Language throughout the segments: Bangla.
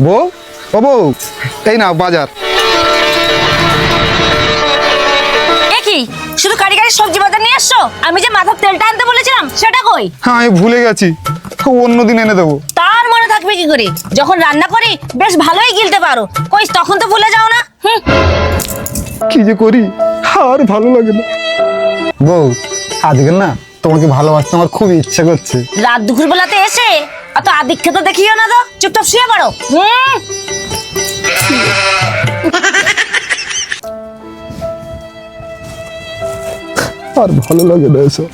বউ, ও বউ, এই নাও বাজার। কি শুধু কারি কারি সবজি বাজার নিয়ে আসছো? আমি যে মাথার তেলটা আনতে বলেছিলাম সেটা কই? হ্যাঁ আমি ভুলে গেছি, অন্যদিন এনে দেবো। তার মনে থাকবে কি করে? যখন রান্না করি বেশ ভালোই গিলতে পারো, কই তখন তো ভুলে যাও না। কি যে করি, আর ভালো লাগে না। বউ, আজকে না তোমাকে ভালোবাসতে আমার খুব ইচ্ছা করছে। রাত দুপুর বেলাতে এসে অত আদিক্ষেতা দেখিও না তো, চুপচাপ শুয়ে পড়ো। আর ভালো লাগে না এসব,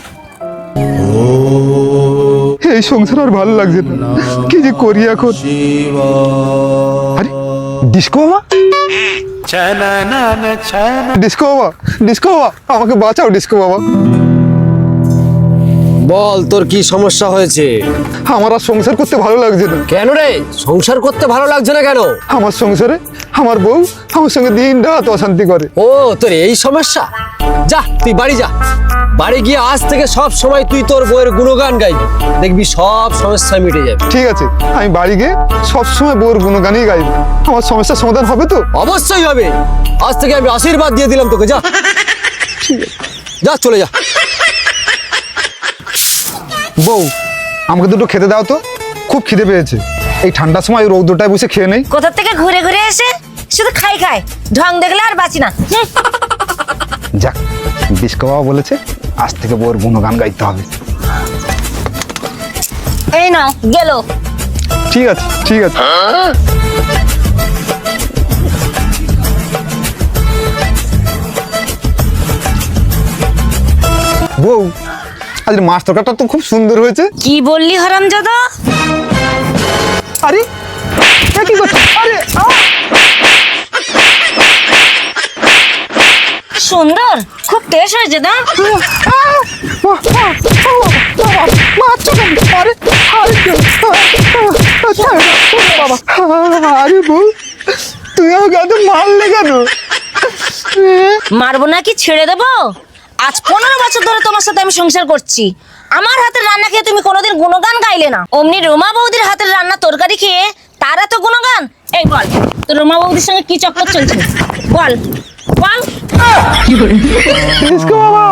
এই সংসার আর ভালো লাগছে না। কি যে করি এখন? আরে ডিস্কো বাবা, ডিস্কো বাবা, ডিস্কো বাবা, আমাকে বাঁচাও ডিস্কো বাবা। বল তোর কি সমস্যা হয়েছে? আমার আর সংসার করতে ভালো লাগছে না। কেন রে, সংসার করতে ভালো লাগছে না কেন? আমার সংসারে আমার বউ আমার সঙ্গে দিন রাত অশান্তি করে। ও তোর এই সমস্যা? যা তুই বাড়ি যা, বাড়ি গিয়ে আজ থেকে সব সময় তুই তোর বউয়ের গুণগান গাইবি, দেখবি সব সমস্যা মিটে যাবে। ঠিক আছে, আমি বাড়ি গিয়ে সবসময় বউর গুণগানই গাইব। আমার সমস্যার সমাধান হবে তো? অবশ্যই হবে। আজ থেকে আমি আশীর্বাদ দিয়ে দিলাম তোকে, যা যা চলে যা। বউ, আমাকে দুটো খেতে দাও তো, খুব খিদে পেয়েছে। এই ঠান্ডার সময় রৌদ্রটায় বসে খেয়ে নেই। কোথা থেকে ঘুরে ঘুরে এসে শুধু খাই খাই, ঢং দেখলে আর বাঁচি না। যাক, ডিস্কো বাবা বলেছে আজ থেকে বউর গুণগান গাইতে হবে। এই নাও গেল। ঠিক আছে, ঠিক আছে। বউ, আজ মাছ তরকারিটা তো খুব সুন্দর হয়েছে। কি বললি হারামজাদা? আরে এ কি করছিস? আরে সুন্দর, খুব টেস্ট হয়েছে না? আরে বউ, তুই আমাকে এত মারলে কেন? মারবো নাকি ছেড়ে দেবো? আজ 15 বছর ধরে তোমার সাথে আমি সংসার করছি, আমার হাতের রান্না খেয়ে তুমি কোনোদিন গুণগান গাইলে না। অমনি রোমা বৌদির হাতের রান্না তরকারি খেয়ে তারা তো গুণগান। এই বল, তোর রোমা বৌদির সঙ্গে কি চক্কর চলছে? বল বল। ডিস্কো বাবা,